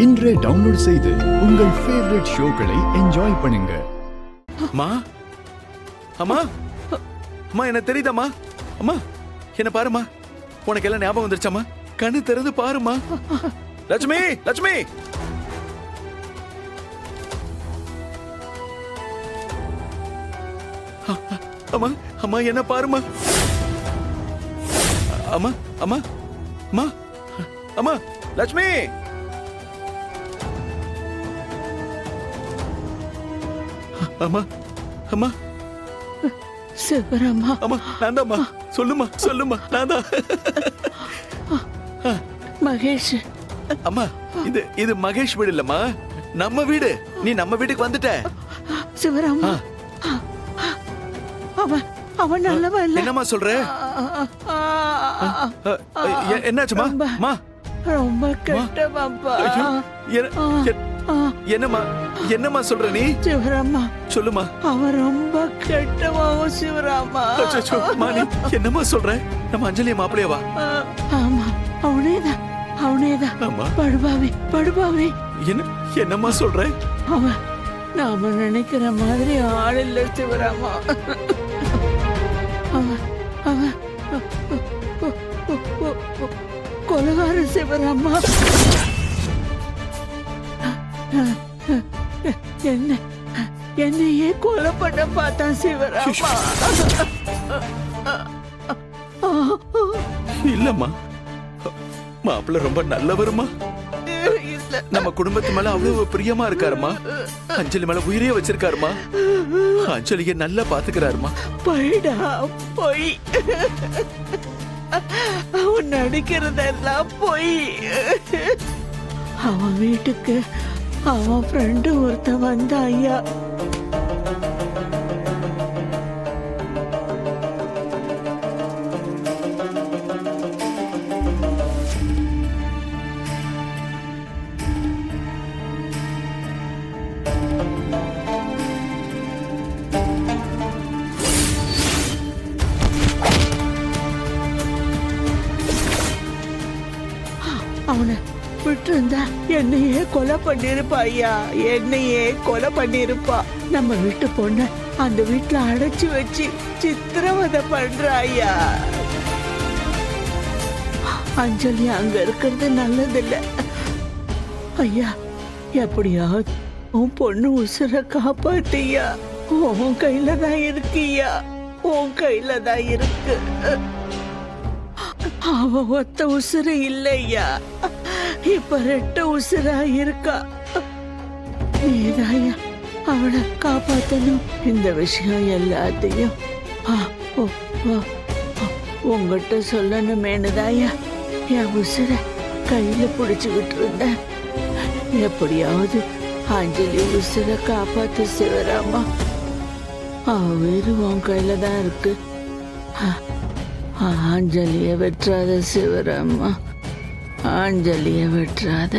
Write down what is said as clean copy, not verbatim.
இன்றே டவுன்லோட் செய்து உங்கள் ஃபேவரட் ஷோக்களை என்ஜாய் பண்ணுங்க. அம்மா அம்மா அம்மா என்ன தெரியுதாம்மா? அம்மா என்ன பாருமா, உனக்கு எல்லாம் ஞாபகம் வந்துருச்சாம்மா? கண்ணு திறந்து பாருமா. லட்சுமி லட்சுமி அம்மா அம்மா என்ன பாருமா. அம்மா அம்மா அம்மா அம்மா லட்சுமி அம்மா அம்மா சிவராமா. அம்மா நான் தான்மா. சொல்லுமா சொல்லுமா, நான் தான். மகேஷ். அம்மா இது இது மகேஷ் வீடு இல்லம்மா, நம்ம வீடு. நீ நம்ம வீட்டுக்கு வந்துட்ட. சிவராமா, அவன் அவன் நல்லவன் இல்ல. என்னம்மா சொல்ற? என்னாச்சுமா? அம்மா ரொம்ப கெட்டவன்பா. என்னம்மா என்னம்மா சொல்ற நீ? சிவராமா சொல்லுமா. அவன் ரொம்ப கெட்டவன் சிவராமா. அம்மா நீ என்னம்மா சொல்ற? நம்ம அஞ்சலி மாப்பிளையவா? ஆமா, அவனேதான் அவனேதான். அம்மா படுபாவி படுபாவி. என்னம்மா சொல்ற? அவன் நாம நினைக்கிற மாதிரி ஆள் இல்ல சிவராமா. அவன் அவன் கொலகார சிவராமா. என்னையே கொலை பண்ண பார்த்தான் சிவராமா. இல்லம்மா, மாப்பிள்ள ரொம்ப நல்லவருமா. நம்ம குடும்பத்து மேல அவ்வளவு பிரியமா இருக்காருமா. அஞ்சலி மேல உயிரே வச்சிருக்காருமா. அஞ்சலிய நல்லா பாத்துக்கிறாருமா. போயிடா போய். அவன் நடிக்கிறதெல்லாம் போய். அவன் வீட்டுக்கு அவன் ஃப்ரெண்டு ஒருத்தன் வந்தா ஐயா. அவனை விட்டு இருந்தா என்னையே கொலை பண்ணிருப்பா ஐயா. என்னையே கொலை பண்ணிருப்பா. நம்ம வீட்டு பொண்ண அந்த வீட்டுல அடைச்சு வச்சு சித்திரவதை பண்ற ஐயா. அஞ்சலி அங்க இருக்கிறது நல்லதில்ல ஐயா. எப்படியாவது உன் பொண்ணு உசுர காப்பாத்தியா. உன் கையில தான் இருக்கியா, உன் கையில தான் இருக்கு. அவ ஒத்த உசுறு இல்லையா, இப்ப ரெட்ட உசுரா இருக்கா. நீதாயா அவளை காப்பாத்தணும். இந்த விஷயம் எல்லாத்தையும் உங்ககிட்ட சொல்லணுமேனுதாயா என் உசுர கையில புடிச்சுக்கிட்டு இருந்தேன். எப்படியாவது அஞ்சலி உசுர காப்பாத்து சிவராமா. அவ உயிர் உன் கையில தான் இருக்கு. அஞ்சலிய வெற்றாத சிவராமா, அஞ்சலிய வெற்றாத.